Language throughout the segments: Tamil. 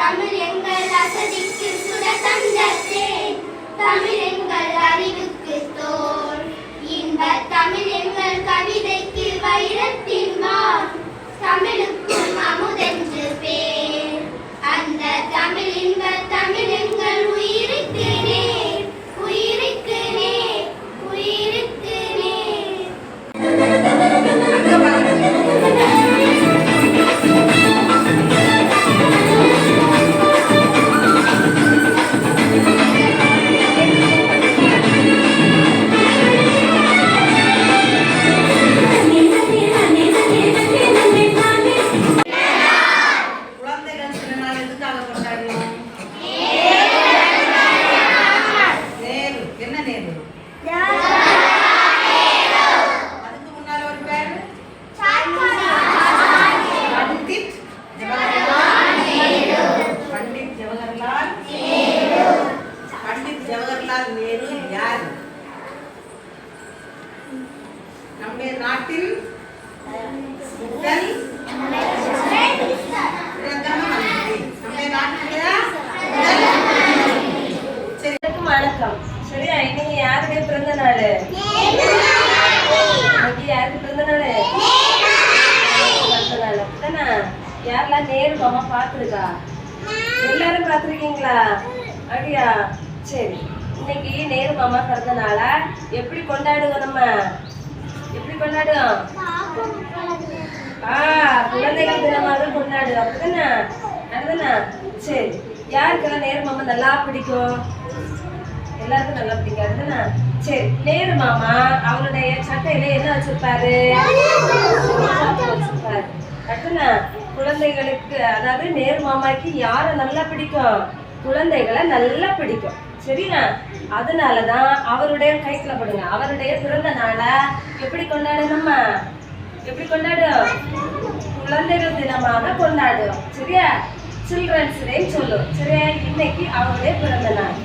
தமிழ் எங்கள் அசதிக்கு சுட தந்த தேன், தமிழ் எங்கள் அறிவுக்கு தோல், இன்ப தமிழ் எங்கள் கவிதைக்கு வைரத்தின் வான், தமிழுக்கும் அமுதென்று பேர். அந்த தமிழ் இன்ப தமிழ் எங்கள் உயிருக்கு நேர், உயிருக்கு நேர், உயிருக்கு நேர். நம்முடைய நாட்டில் வணக்கம். சரியா, இன்னைக்கு யாருடைய பிறந்த நாள்? யாருக்கு பிறந்த நாள்? பிறந்த நாள் அப்படித்தானே? யாரெல்லாம் நேரு மாமா பார்த்துருக்கா? எல்லாரும் பார்த்துருக்கீங்களா? அப்படியா? சரி, இன்னைக்கு நேரு மாமா பிறந்த நாளா எப்படி கொண்டாடுவோம்? நம்ம எப்படி கொண்டாடுவோம்? குழந்தைகள் தினமாக கொண்டாடுவோம் அப்படிதானே? அதுதானே? சரி, யாருக்கெல்லாம் நேரு மாமா நல்லா பிடிக்கும்? எல்லாருக்கும் நல்லா பிடிக்காது தானே? சரி, நேரு மாமா அவருடைய சட்டையில என்ன வச்சிருப்பாரு? வச்சிருப்பாரு அப்படின்னா குழந்தைகளுக்கு, அதாவது நேரு மாமாக்கு யாரை நல்லா பிடிக்கும்? குழந்தைகளை நல்லா பிடிக்கும். சரியா? அதனாலதான் அவருடைய கைக்குள்ள படுங்க, அவருடைய பிறந்த நாளை எப்படி கொண்டாடணுமா? எப்படி கொண்டாடும்? குழந்தைகள் தினமாக கொண்டாடுவோம். சரியா? சில்ட்ரன்ஸ் டே சொல்லும். சரியா? இன்னைக்கு அவருடைய பிறந்த நாள்.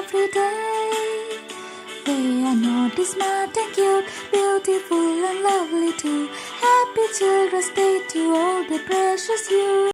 every day. They are naughty, smart and cute, beautiful and lovely too. Happy Children's Day to all the precious you.